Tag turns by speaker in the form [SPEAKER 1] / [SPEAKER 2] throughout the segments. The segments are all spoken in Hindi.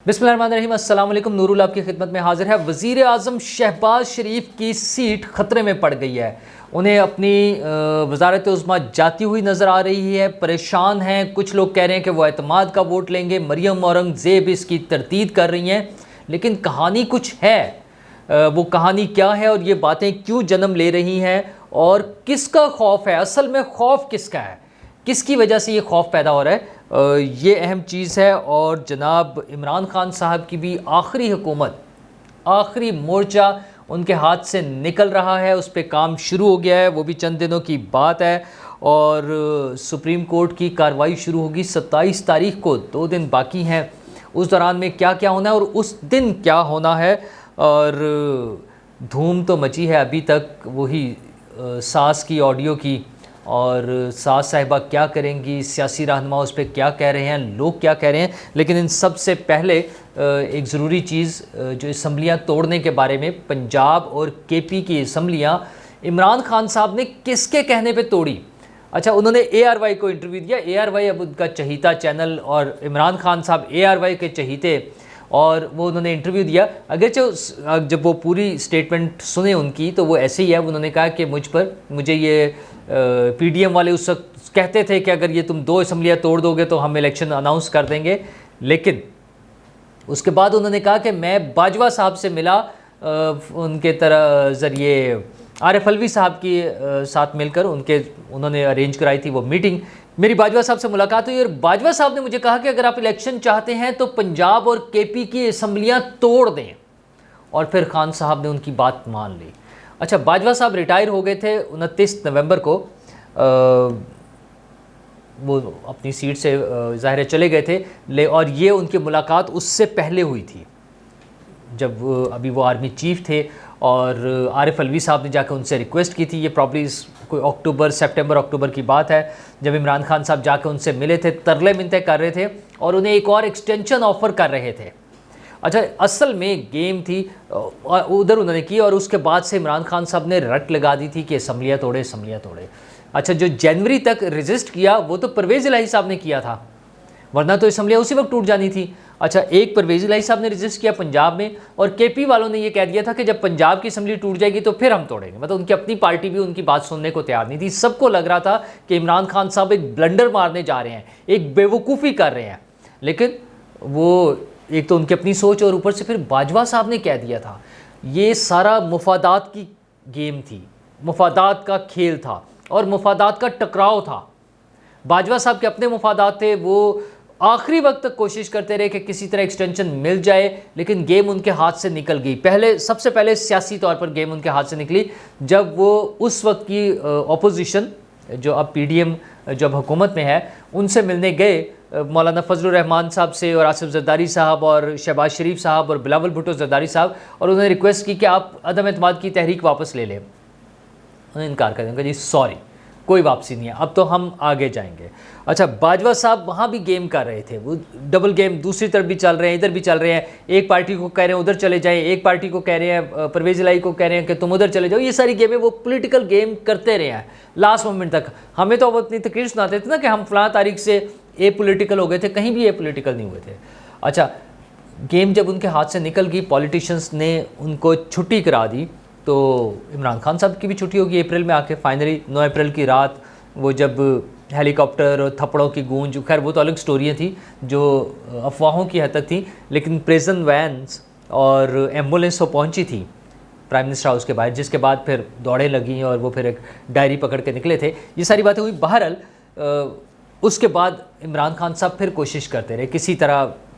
[SPEAKER 1] बिस्मिल्लाहिर्रहमानिर्रहीम। अस्सलाम वालेकुम। नूरुल आपकी खिदमत में हाजिर है। वज़ीर आज़म शहबाज शरीफ की सीट ख़तरे में पड़ गई है। उन्हें अपनी वज़ारत उज़्मा जाती हुई नज़र आ रही है, परेशान हैं। कुछ लोग कह रहे हैं कि वो एतमाद का वोट लेंगे। मरियम औरंगज़ेब इसकी तरदीद कर रही हैं, लेकिन कहानी कुछ है। वो कहानी क्या है और ये बातें क्यों जन्म ले रही हैं और किसका खौफ है? असल में खौफ किसका है, किसकी वजह से ये खौफ पैदा हो रहा है, ये अहम चीज़ है। और जनाब इमरान खान साहब की भी आखिरी हुकूमत, आखिरी मोर्चा उनके हाथ से निकल रहा है, उस पर काम शुरू हो गया है। वो भी चंद दिनों की बात है और सुप्रीम कोर्ट की कार्रवाई शुरू होगी 27 तारीख को। 2 दिन बाकी हैं। उस दौरान में क्या क्या होना है और उस दिन क्या होना है, और धूम तो मची है अभी तक वही सास की ऑडियो की, और सास साहिबा क्या करेंगी, सियासी रहनुमा उस पर क्या कह रहे हैं, लोग क्या कह रहे हैं। लेकिन इन सब से पहले एक ज़रूरी चीज़, जो असम्बलियाँ तोड़ने के बारे में, पंजाब और केपी की असम्बलियाँ इमरान खान साहब ने किसके कहने पे तोड़ी। अच्छा, उन्होंने ARY को इंटरव्यू दिया। ARY अब उनका चहीता चैनल और इमरान खान साहब ARY के चहीते, और वो उन्होंने इंटरव्यू दिया। अगरचे जब वो पूरी स्टेटमेंट सुने उनकी तो वो ऐसे ही है। उन्होंने कहा कि मुझे ये PDM वाले उस वक्त कहते थे कि अगर ये तुम 2 असम्बलियाँ तोड़ दोगे तो हम इलेक्शन अनाउंस कर देंगे। लेकिन उसके बाद उन्होंने कहा कि मैं बाजवा साहब से मिला, उनके ज़रिए आरिफ अलवी साहब की साथ मिलकर उन्होंने अरेंज कराई थी वो मीटिंग। मेरी बाजवा साहब से मुलाकात हुई और बाजवा साहब ने मुझे कहा कि अगर आप इलेक्शन चाहते हैं तो पंजाब और केपी की असम्बलियाँ तोड़ दें, और फिर खान साहब ने उनकी बात मान ली। अच्छा, बाजवा साहब रिटायर हो गए थे 29 नवंबर को। वो अपनी सीट से ज़ाहिर चले गए थे, और ये उनकी मुलाकात उससे पहले हुई थी जब अभी वो आर्मी चीफ थे, और आरिफ अलवी साहब ने जाकर उनसे रिक्वेस्ट की थी। ये प्रॉब्ली कोई सितंबर अक्टूबर की बात है, जब इमरान खान साहब जाकर उनसे मिले थे, तरले मिन्नतें कर रहे थे और उन्हें एक और एक्सटेंशन ऑफ़र कर रहे थे। अच्छा, असल में गेम थी उधर उन्होंने की, और उसके बाद से इमरान खान साहब ने रट लगा दी थी कि असम्बलियाँ तोड़े, असम्बलियाँ तोड़े। अच्छा, जो जनवरी तक रजिस्ट किया वो तो परवेज़ इलाही साहब ने किया था, वरना तो असम्बलियाँ उसी वक्त टूट जानी थी। अच्छा, एक परवेज़ इलाही साहब ने रजिस्ट किया पंजाब में, और केपी वालों ने ये कह दिया था कि जब पंजाब की असम्बली टूट जाएगी तो फिर हम तोड़ेंगे। मतलब उनकी अपनी पार्टी भी उनकी बात सुनने को तैयार नहीं थी। सबको लग रहा था कि इमरान खान साहब एक ब्लंडर मारने जा रहे हैं, एक बेवकूफ़ी कर रहे हैं। लेकिन वो एक तो उनकी अपनी सोच, और ऊपर से फिर बाजवा साहब ने कह दिया था। ये सारा मुफादात की गेम थी, मुफादात का खेल था और मुफादात का टकराव था। बाजवा साहब के अपने मुफादात थे, वो आखिरी वक्त तक कोशिश करते रहे कि किसी तरह एक्सटेंशन मिल जाए, लेकिन गेम उनके हाथ से निकल गई। सबसे पहले सियासी तौर पर गेम उनके हाथ से निकली जब वो उस वक्त की अपोजिशन, जो अब PDM जब हुकूमत में है, उनसे मिलने गए, मौलाना फजलुर रहमान साहब से, और आसिफ जरदारी साहब और शहबाज शरीफ साहब और बिलावल भुट्टो जरदारी साहब, और उन्होंने रिक्वेस्ट की कि आप अदम एतमाद की तहरीक वापस ले लें। उन्होंने इनकार कर दिया, जी सॉरी, कोई वापसी नहीं है, अब तो हम आगे जाएंगे। अच्छा, बाजवा साहब वहाँ भी गेम कर रहे थे, वो डबल गेम दूसरी तरफ भी चल रहे हैं, इधर भी चल रहे हैं। एक पार्टी को कह रहे हैं उधर चले जाएं, एक पार्टी को कह रहे हैं, परवेज़ इलाही को कह रहे हैं कि तुम उधर चले जाओ। ये सारी गेमें वो पॉलिटिकल गेम करते रहे हैं लास्ट मोमेंट तक। हमें तो वो अपनी तकरीर सुनाते थे ना कि हम फलां तारीख से पॉलिटिकल हो गए थे, कहीं भी पॉलिटिकल नहीं हुए थे। अच्छा, गेम जब उनके हाथ से निकल गई, पॉलिटिशियंस ने उनको छुट्टी करा दी, तो इमरान खान साहब की भी छुट्टी होगी अप्रैल में आके। फाइनली 9 अप्रैल की रात वो जब हेलीकॉप्टर और थप्पड़ों की गूंज, खैर वो तो अलग स्टोरियाँ थी जो अफवाहों की हद तक थी, लेकिन प्रिजन वैन्स और एम्बुलेंस वो पहुंची थी प्राइम मिनिस्टर हाउस के बाहर, जिसके बाद फिर दौड़ें लगी और वो फिर एक डायरी पकड़ के निकले थे। ये सारी बातें हुई। बहरहाल उसके बाद इमरान खान साहब फिर कोशिश करते रहे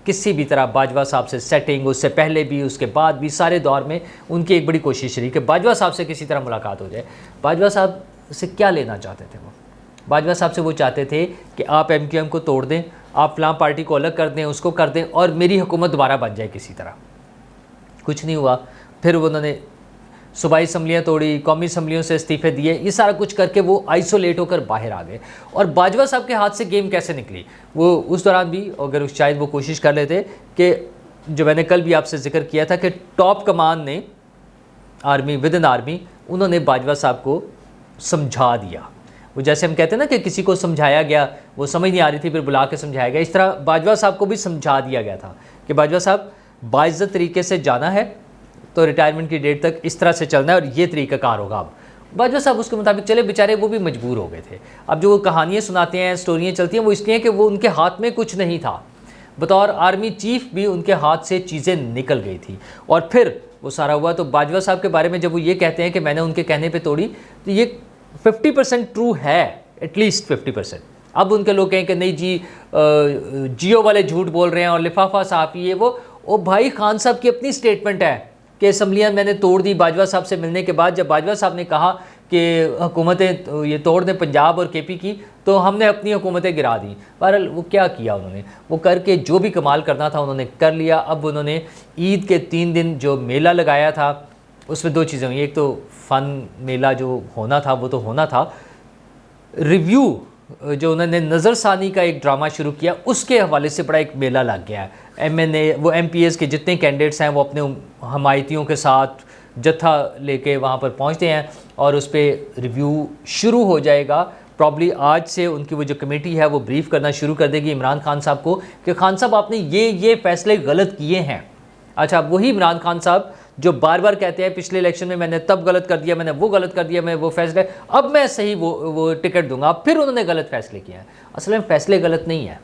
[SPEAKER 1] किसी भी तरह बाजवा साहब से सेटिंग, उससे पहले भी उसके बाद भी सारे दौर में उनकी एक बड़ी कोशिश रही कि बाजवा साहब से किसी तरह मुलाकात हो जाए। बाजवा साहब से क्या लेना चाहते थे वो? बाजवा साहब से वो चाहते थे कि आप MQM को तोड़ दें, आप फलां पार्टी को अलग कर दें, उसको कर दें, और मेरी हुकूमत दोबारा बन जाए किसी तरह। कुछ नहीं हुआ। फिर उन्होंने सूबाई असम्बलियाँ तोड़ी, कौमी असम्बलियों से इस्तीफ़े दिए, ये सारा कुछ करके वो आइसोलेट होकर बाहर आ गए। और बाजवा साहब के हाथ से गेम कैसे निकली, वो उस दौरान भी अगर शायद वो कोशिश कर लेते कि जो मैंने कल भी आपसे जिक्र किया था कि टॉप कमान ने आर्मी, विद इन आर्मी, उन्होंने बाजवा साहब को समझा दिया। वो जैसे हम कहते हैं ना कि किसी को समझाया गया, वो समझ नहीं आ रही थी, फिर बुला के समझाया गया, इस तरह बाजवा साहब को भी समझा दिया गया था कि बाजवा साहब बाइज्जत तरीके से जाना है, तो रिटायरमेंट की डेट तक इस तरह से चलना है और ये तरीक़ाकार होगा। अब बाजवा साहब उसके मुताबिक चले, बेचारे वो भी मजबूर हो गए थे। अब जो वो कहानियाँ सुनाते हैं, स्टोरियाँ चलती हैं, वो इसलिए कि वो उनके हाथ में कुछ नहीं था, बतौर आर्मी चीफ भी उनके हाथ से चीज़ें निकल गई थी और फिर वो सारा हुआ। तो बाजवा साहब के बारे में जब वो ये कहते हैं कि मैंने उनके कहने पे तोड़ी, तो ये 50% ट्रू है, एटलीस्ट 50%। अब उनके लोग कहें कि नहीं जी जियो वाले झूठ बोल रहे हैं और लिफाफा साहब ये वो। ओ भाई, खान साहब की अपनी स्टेटमेंट है कि असम्बलियाँ मैंने तोड़ दी बाजवा साहब से मिलने के बाद। जब बाजवा साहब ने कहा कि हुकूमतें ये तोड़ दें पंजाब और केपी की, तो हमने अपनी हुकूमतें गिरा दी। बहरहाल वो क्या किया उन्होंने, वो करके जो भी कमाल करना था उन्होंने कर लिया। अब उन्होंने ईद के 3 दिन जो मेला लगाया था, उसमें 2 चीज़ें हुई। एक तो फ़न मेला जो होना था वो तो होना था, रिव्यू जो उन्होंने नज़रसानी का एक ड्रामा शुरू किया, उसके हवाले से बड़ा एक मेला लग गया है। MNA वो MPs के जितने कैंडिडेट्स हैं वो अपने हमायतियों के साथ जत्था लेके वहाँ पर पहुँचते हैं और उस पर रिव्यू शुरू हो जाएगा। प्रॉब्ली आज से उनकी वो जो कमेटी है वो ब्रीफ करना शुरू कर देगी इमरान खान साहब को कि खान साहब आपने ये फ़ैसले गलत किए हैं। अच्छा, वही इमरान खान साहब जो बार बार कहते हैं पिछले इलेक्शन में मैंने तब गलत कर दिया, मैंने वो गलत कर दिया, मैं वो फैसले, अब मैं सही वो टिकट दूंगा, फिर उन्होंने गलत फैसले किए हैं। असल में फैसले गलत नहीं है,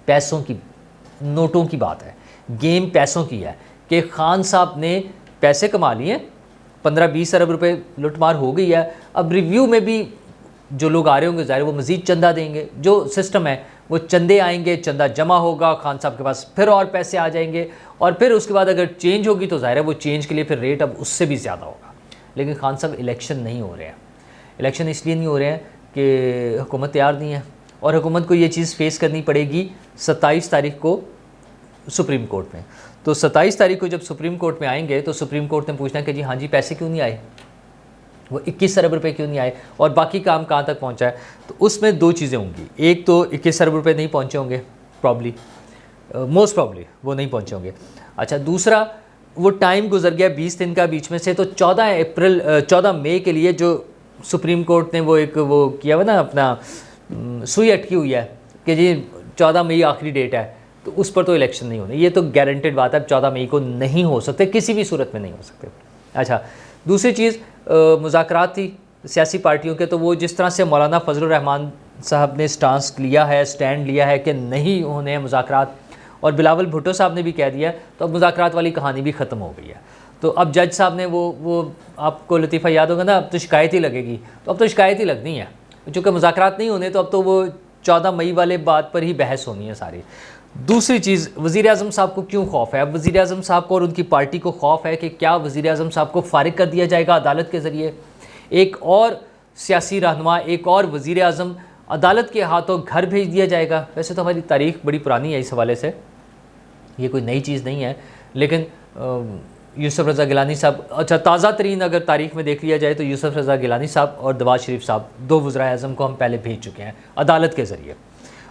[SPEAKER 1] पैसों की, नोटों की बात है, गेम पैसों की है कि खान साहब ने पैसे कमा लिए, 15-20 अरब रुपए लुटमार हो गई है। अब रिव्यू में भी जो लोग आ रहे होंगे ज़ाहिर वो मज़ीद चंदा देंगे, जो सिस्टम है वो चंदे आएंगे, चंदा जमा होगा, खान साहब के पास फिर और पैसे आ जाएंगे और फिर उसके बाद अगर चेंज होगी तो ज़ाहिर है वो चेंज के लिए फिर रेट अब उससे भी ज़्यादा होगा। लेकिन खान साहब इलेक्शन नहीं हो रहे हैं, इलेक्शन इसलिए नहीं हो रहे हैं कि हुकूमत तैयार नहीं है और हुकूमत को ये चीज़ फेस करनी पड़ेगी 27 तारीख को सुप्रीम कोर्ट में। तो 27 तारीख को जब सुप्रीम कोर्ट में आएंगे तो सुप्रीम कोर्ट ने पूछना कि जी हाँ जी पैसे क्यों नहीं आए, वो 21 अरब रुपए क्यों नहीं आए और बाकी काम कहाँ तक पहुँचा है। तो उसमें 2 चीज़ें होंगी, एक तो 21 अरब रुपए नहीं पहुँचे होंगे, प्रॉब्ली मोस्ट प्रॉब्ली वो नहीं पहुँचे होंगे। अच्छा, दूसरा वो टाइम गुजर गया 20 दिन का बीच में से, तो 14 मई के लिए जो सुप्रीम कोर्ट ने वो किया हुआ ना अपना सुई अटकी हुई है कि जी 14 मई आखिरी डेट है, तो उस पर तो इलेक्शन नहीं होने, ये तो गारंटेड बात है। 14 मई को नहीं हो सकते, किसी भी सूरत में नहीं हो सकते। अच्छा, दूसरी चीज़ मुज़ाकरात थी सियासी पार्टियों के, तो वो जिस तरह से मौलाना फजलुर रहमान साहब ने स्टैंड लिया है कि नहीं होने हैं मुज़ाकरात, और बिलावल भुट्टो साहब ने भी कह दिया, तो अब मुज़ाकरात वाली कहानी भी ख़त्म हो गई है। तो अब जज साहब ने वो आपको लतीफ़ा याद होगा ना, अब तो शिकायत ही लगेगी, तो अब तो शिकायत ही लगनी है, चूँकि मुज़ाकरात नहीं होने तो अब तो वो 14 मई वाले बात पर ही बहस होनी है सारी। दूसरी चीज़, वज़ीर-ए-आज़म साहब को क्यों खौफ है? अब वज़ीर-ए-आज़म साहब को और उनकी पार्टी को खौफ है कि क्या वज़ीर-ए-आज़म साहब को फ़ारिग कर दिया जाएगा अदालत के ज़रिए, एक और सियासी रहनुमा, एक और वज़ीर-ए-आज़म अदालत के हाथों घर भेज दिया जाएगा। वैसे तो हमारी तारीख़ बड़ी पुरानी है इस हवाले से, ये कोई नई चीज़ नहीं है, लेकिन यूसुफ रज़ा गिलानी साहब, अच्छा ताज़ा तरीन अगर तारीख़ में देख लिया जाए तो यूसुफ रज़ा गिलानी साहब और नवाज़ शरीफ साहब 2 वज़ीर-ए-आज़म को हम पहले भेज चुके हैं अदालत के ज़रिए।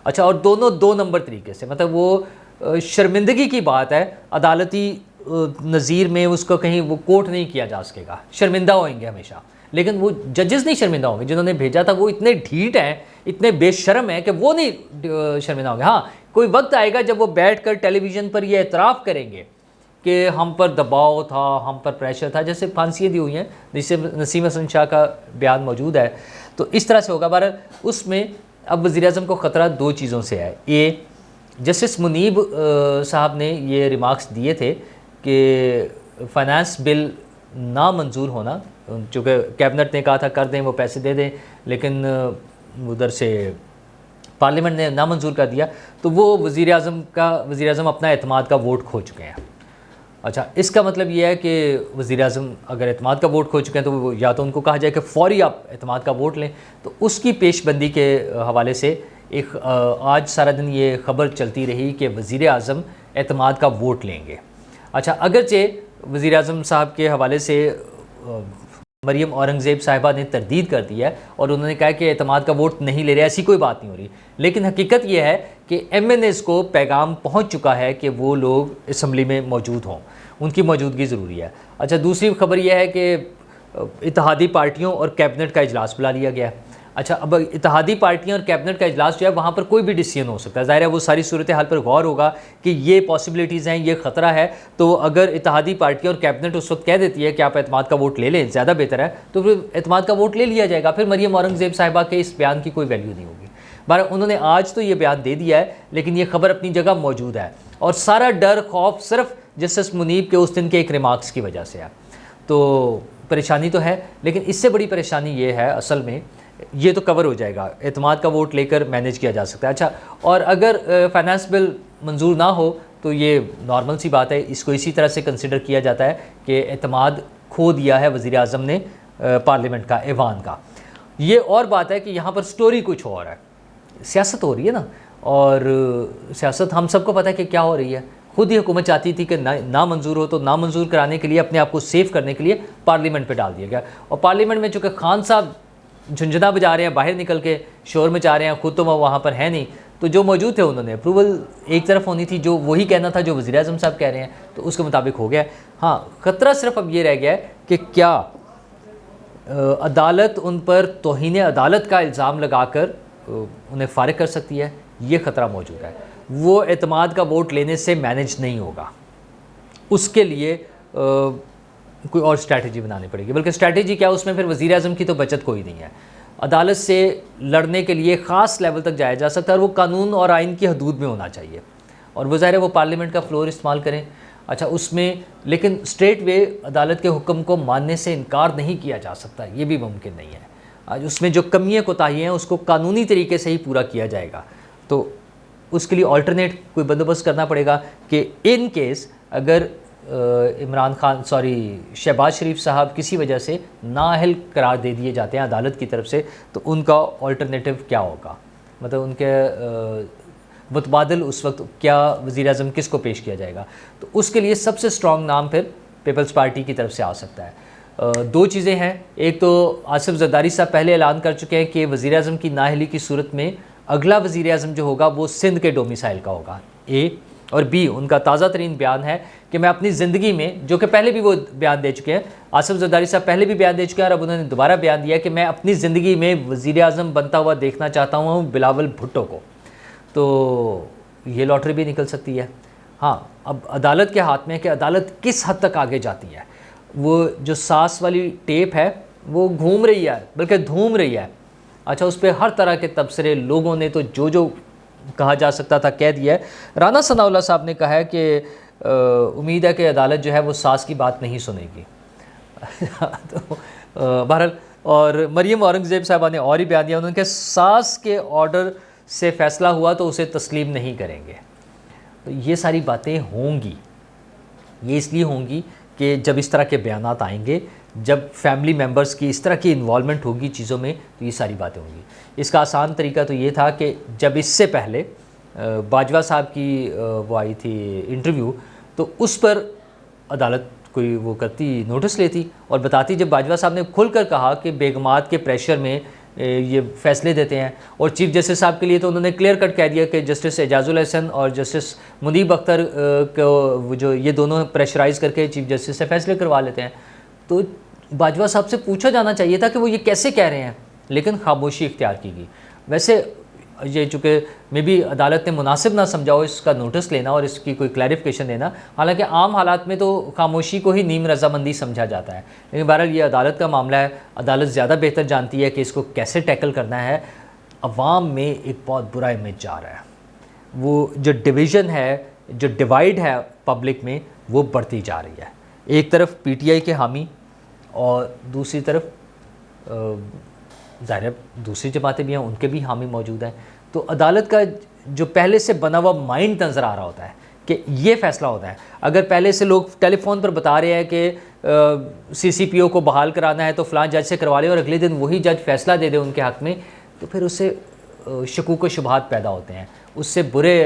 [SPEAKER 1] अच्छा, और दोनों 2 नंबर तरीके से, मतलब वो शर्मिंदगी की बात है, अदालती नज़ीर में उसको कहीं वो कोर्ट नहीं किया जा सकेगा, शर्मिंदा होंगे हमेशा। लेकिन वो जजेस नहीं शर्मिंदा होंगे, जिन्होंने भेजा था वो इतने ढीठ हैं, इतने बेशर्म हैं कि वो नहीं शर्मिंदा होंगे। हाँ, कोई वक्त आएगा जब वो बैठकर टेलीविज़न पर ये एतराफ़ करेंगे कि हम पर दबाव था, हम पर प्रेशर था, जैसे फांसियाँ दी हुई हैं, जिससे नसीम हसन शाह का बयान मौजूद है। तो इस तरह से होगा। बहरहाल उसमें अब वज़ीर-ए-आज़म को ख़तरा 2 चीज़ों से है। ये जस्टिस मुनीब साहब ने ये रिमार्क्स दिए थे कि फ़ाइनेंस बिल ना मंजूर होना, चूँकि कैबिनेट ने कहा था कर दें, वो पैसे दे दें, लेकिन उधर से पार्लियामेंट ने ना मंजूर कर दिया, तो वो वज़ीर-ए-आज़म अपना एतमाद का वोट खो चुके हैं। अच्छा, इसका मतलब ये है कि वज़ीर-ए-आज़म अगर एतमाद का वोट खो चुके हैं तो वो या तो उनको कहा जाए कि फ़ौरी आप एतमाद का वोट लें, तो उसकी पेशबंदी के हवाले से एक आज सारा दिन ये ख़बर चलती रही कि वज़ीर-ए-आज़म एतमाद का वोट लेंगे। अच्छा, अगरचे वज़ीर-ए-आज़म साहब के हवाले से मरियम औरंगज़ेब साहिबा ने तरदीद कर दी है और उन्होंने कहा कि एतमाद का वोट नहीं ले रहे, ऐसी कोई बात नहीं हो रही। लेकिन हकीकत यह है कि MNAs को पैगाम पहुंच चुका है कि वो लोग असम्बली में मौजूद हों, उनकी मौजूदगी ज़रूरी है। अच्छा, दूसरी खबर यह है कि इत्तेहादी पार्टियों और कैबिनेट का इजलास बुला लिया गया है। अच्छा, अब इत्तेहादी पार्टियां और कैबिनेट का इजलास जो है वहाँ पर कोई भी डिसीजन हो सकता है। ज़ाहिर है वो सारी सूरत हाल पर गौर होगा कि ये पॉसिबिलिटीज़ हैं, ये ख़तरा है। तो अगर इत्तेहादी पार्टियां और कैबिनेट उस वक्त कह देती है कि आप एतमाद का वोट ले लें, ज़्यादा बेहतर है, तो फिर एतमाद का वोट ले लिया जाएगा। फिर मरियम औरंगज़ेब साहिबा के इस बयान की कोई वैल्यू नहीं होगी। बहरहाल उन्होंने आज तो ये बयान दे दिया है, लेकिन ये खबर अपनी जगह मौजूद है और सारा डर खौफ सिर्फ जस्टिस मुनीब के उस दिन के एक रिमार्क्स की वजह से है। तो परेशानी तो है, लेकिन इससे बड़ी परेशानी ये है असल में, ये तो कवर हो जाएगा, एतमाद का वोट लेकर मैनेज किया जा सकता है। अच्छा, और अगर फाइनेंस बिल मंजूर ना हो तो ये नॉर्मल सी बात है, इसको इसी तरह से कंसिडर किया जाता है कि एतमाद खो दिया है वज़ीर आज़म ने पार्लियामेंट का, ऐवान का। ये और बात है कि यहाँ पर स्टोरी कुछ और है, सियासत हो रही है ना, और सियासत हम सबको पता है कि क्या हो रही है। खुद ही हुकूमत चाहती थी कि ना मंजूर हो, तो ना मंजूर कराने के लिए, अपने आप को सेव करने के लिए पार्लियामेंट पे डाल दिया गया। और पार्लियामेंट में चूँकि खान साहब झुंझुना बजा रहे हैं, बाहर निकल के शोर मचा रहे हैं, खुद तो वो वहाँ पर है नहीं, तो जो मौजूद थे उन्होंने अप्रूवल एक तरफ होनी थी, जो वही कहना था जो वज़ीर आज़म साहब कह रहे हैं, तो उसके मुताबिक हो गया। हाँ, ख़तरा सिर्फ अब ये रह गया है कि क्या अदालत उन पर तौहीन अदालत का इल्ज़ाम लगाकर उन्हें फ़ारिग कर सकती है, ये ख़तरा मौजूद है। वो एतमाद का वोट लेने से मैनेज नहीं होगा, उसके लिए कोई और स्ट्रैटेजी बनानी पड़ेगी। बल्कि स्ट्रैटेजी क्या, उसमें फिर वज़ीर आज़म की तो बचत कोई नहीं है। अदालत से लड़ने के लिए ख़ास लेवल तक जाया जा सकता है, और वो कानून और आइन की हदूद में होना चाहिए, और वो ज़ाहिर है वो पार्लियामेंट का फ्लोर इस्तेमाल करें। अच्छा, उसमें लेकिन स्ट्रेट वे अदालत के हुक्म को मानने से इनकार नहीं किया जा सकता, ये भी मुमकिन नहीं है। आज उसमें जो कमियाँ कोताहियाँ हैं उसको कानूनी तरीके से ही पूरा किया जाएगा, तो उसके लिए अल्टरनेट कोई बंदोबस्त करना पड़ेगा कि इन केस अगर इमरान खान शहबाज शरीफ साहब किसी वजह से नाअहल करार दे दिए जाते हैं अदालत की तरफ से, तो उनका अल्टरनेटिव क्या होगा, मतलब उनके मुतबादल उस वक्त क्या वज़ीर आज़म किसको पेश किया जाएगा। तो उसके लिए सबसे स्ट्रॉन्ग नाम फिर पीपल्स पार्टी की तरफ से आ सकता है। दो चीज़ें हैं, एक तो आसिफ जरदारी साहब पहले ऐलान कर चुके हैं कि वज़ीर आज़म की नाअहली की सूरत में अगला वज़ीर आज़म जो होगा वो सिंध के डोमिसाइल का होगा, ए, और बी उनका ताज़ा तरीन बयान है कि मैं अपनी ज़िंदगी में, जो कि पहले भी वो बयान दे चुके हैं, आसिफ जरदारी साहब पहले भी बयान दे चुके हैं और अब उन्होंने दोबारा बयान दिया कि मैं अपनी ज़िंदगी में वज़ीर आज़म बनता हुआ देखना चाहता हूँ बिलावल भुट्टो को। तो ये लॉटरी भी निकल सकती है। हाँ, अब अदालत के हाथ में है कि अदालत किस हद तक आगे जाती है। वो जो सास वाली टेप है वो घूम रही है, बल्कि धूम रही है। अच्छा, उस पर हर तरह के तबसरे, लोगों ने तो जो जो कहा जा सकता था कह दिया है। राना सनाउल्लाह साहब ने कहा है कि उम्मीद है कि अदालत जो है वो सास की बात नहीं सुनेगी। तो बहरहाल, और मरियम औरंगज़ेब साहबा ने और ही बयान दिया, उन्होंने कहा सास के ऑर्डर से फ़ैसला हुआ तो उसे तस्लीम नहीं करेंगे। तो ये सारी बातें होंगी, ये इसलिए होंगी कि जब इस तरह के बयानात आएंगे, जब फैमिली मेम्बर्स की इस तरह की इन्वॉल्वमेंट होगी चीज़ों में, तो ये सारी बातें होंगी। इसका आसान तरीका तो ये था कि जब इससे पहले बाजवा साहब की वो आई थी इंटरव्यू, तो उस पर अदालत कोई वो करती, नोटिस लेती और बताती। जब बाजवा साहब ने खुलकर कहा कि बेगमात के प्रेशर में ये फ़ैसले देते हैं, और चीफ़ जस्टिस साहब के लिए तो उन्होंने क्लियर कट कह दिया कि जस्टिस एजाजुल हसन और जस्टिस मुनीब अख्तर को जो ये दोनों प्रेशराइज़ करके चीफ़ जस्टिस से फ़ैसले करवा लेते हैं। तो बाजवा साहब से पूछा जाना चाहिए था कि वो ये कैसे कह रहे हैं, लेकिन खामोशी इख्तियार की गई। वैसे ये चूँकि मे भी अदालत ने मुनासिब ना समझा हो इसका नोटिस लेना और इसकी कोई क्लैरिफिकेशन देना, हालांकि आम हालात में तो खामोशी को ही नीम रजामंदी समझा जाता है, लेकिन बहरहाल ये अदालत का मामला है, अदालत ज़्यादा बेहतर जानती है कि इसको कैसे टैकल करना है। अवाम में एक बहुत बुरा इमेज जा रहा है, वो जो डिवीज़न है, जो डिवाइड है पब्लिक में, वो बढ़ती जा रही है। एक तरफ PTI के हामी और दूसरी तरफ ज़ाहिर दूसरी जमातें भी हैं, उनके भी हामी मौजूद हैं। तो अदालत का जो पहले से बना हुआ माइंड नज़र आ रहा होता है कि ये फ़ैसला होता है। अगर पहले से लोग टेलीफोन पर बता रहे हैं कि CCPO को बहाल कराना है तो फ़लाँ जज से करवा ले, और अगले दिन वही जज फ़ैसला दे दे उनके हक़ में, तो फिर उससे शकूक व शुबहात पैदा होते हैं, उससे बुरे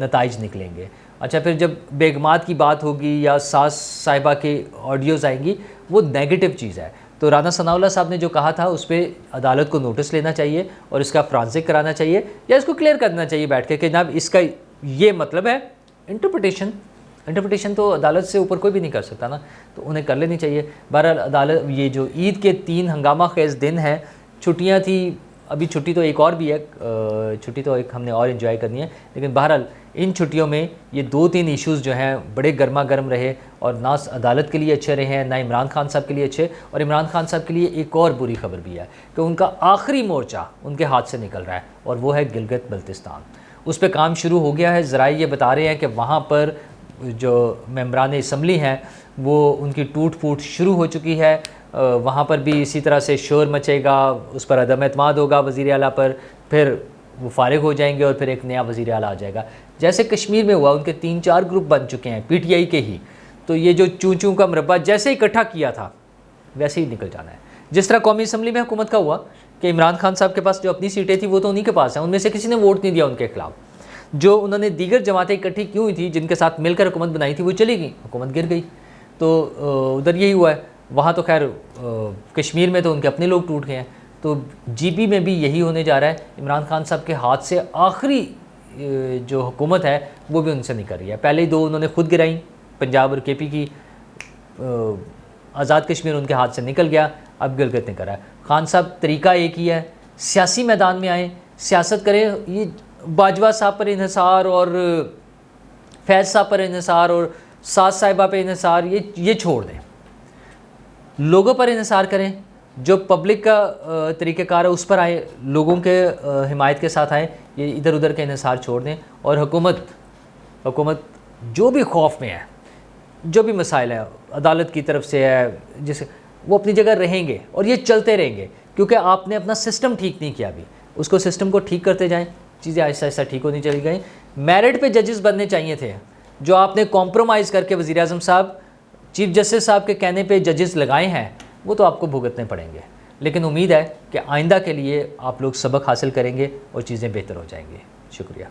[SPEAKER 1] नताइज निकलेंगे। अच्छा, फिर जब बेगमात की बात होगी या सास साहिबा की ऑडियोज़ आएंगी, वो नेगेटिव चीज़ है। तो राना सनाउल्लाह साहब ने जो कहा था उस पर अदालत को नोटिस लेना चाहिए और इसका फ्रांसिक कराना चाहिए, या इसको क्लियर करना चाहिए बैठ के कि जनाब इसका ये मतलब है। इंटरप्रिटेशन तो अदालत से ऊपर कोई भी नहीं कर सकता ना, तो उन्हें कर लेनी चाहिए। बहरहाल अदालत, ये जो ईद के 3 हंगामा खेज़ दिन हैं, छुट्टियाँ थी, अभी छुट्टी तो एक और भी है, छुट्टी तो एक हमने और एंजॉय करनी है, लेकिन बहरहाल इन छुट्टियों में ये 2-3 इश्यूज़ जो हैं बड़े गर्मा गर्म रहे और ना अदालत के लिए अच्छे रहे हैं, ना इमरान खान साहब के लिए अच्छे। और इमरान खान साहब के लिए एक और बुरी खबर भी है कि उनका आखिरी मोर्चा उनके हाथ से निकल रहा है और वो है गिलगित बल्तिस्तान। उस पर काम शुरू हो गया है। ज़राए ये बता रहे हैं कि वहाँ पर जो मेंबरान असम्बली हैं वो उनकी टूट फूट शुरू हो चुकी है। वहाँ पर भी इसी तरह से शोर मचेगा, उस पर अदम एतमाद होगा वज़ीर आला पर, फिर वो फारिग हो जाएंगे और फिर एक नया वज़ीर आला आ जाएगा। जैसे कश्मीर में हुआ, उनके 3-4 ग्रुप बन चुके हैं पीटीआई के ही, तो ये जो चूं चूं का मुरब्बा जैसे इकट्ठा किया था वैसे ही निकल जाना है। जिस तरह कौमी असम्बली में हुकूमत का हुआ कि इमरान खान साहब के पास जो अपनी सीटें थी वो तो उन्हीं के पास हैं, उनमें से किसी ने वोट नहीं दिया उनके खिलाफ। जो उन्होंने दीगर जमातें इकट्ठी की हुई थी जिनके साथ मिलकर हुकूमत बनाई थी वो चली गई, हुकूमत गिर गई। तो उधर यही हुआ है। वहाँ तो खैर कश्मीर में तो उनके अपने लोग टूट गए हैं, तो जीपी में भी यही होने जा रहा है। इमरान खान साहब के हाथ से आखिरी जो हुकूमत है वो भी उनसे निकल रही है। पहले ही 2 उन्होंने खुद गिराई, पंजाब और केपी की, आज़ाद कश्मीर उनके हाथ से निकल गया, अब गिलगित निकल रहा है। खान साहब तरीका एक ही है, सियासी मैदान में आएँ, सियासत करें। ये बाजवा साहब पर इन्हिसार और फैज़ साहब पर इन्हिसार और साद साहिबा पर इन्हिसार ये छोड़ दें, लोगों पर इन्हिसार करें। जो पब्लिक का तरीक़ेकार है उस पर आए, लोगों के हिमायत के साथ आए, ये इधर उधर के इन्हिसार छोड़ दें। और हुकूमत जो भी खौफ में है, जो भी मसाइल है अदालत की तरफ से है, जिसे वो अपनी जगह रहेंगे और ये चलते रहेंगे, क्योंकि आपने अपना सिस्टम ठीक नहीं किया अभी। उसको सिस्टम को ठीक करते जाएँ, चीज़ें आहिस्ता आहिस्ता ठीक होनी चली गई। मेरिट पे जजेस बनने चाहिए थे, जो आपने कॉम्प्रोमाइज़ करके वज़ीर आज़म साहब, चीफ जस्टिस साहब के कहने पे जजेस लगाए हैं, वो तो आपको भुगतने पड़ेंगे। लेकिन उम्मीद है कि आइंदा के लिए आप लोग सबक हासिल करेंगे और चीज़ें बेहतर हो जाएंगी। शुक्रिया।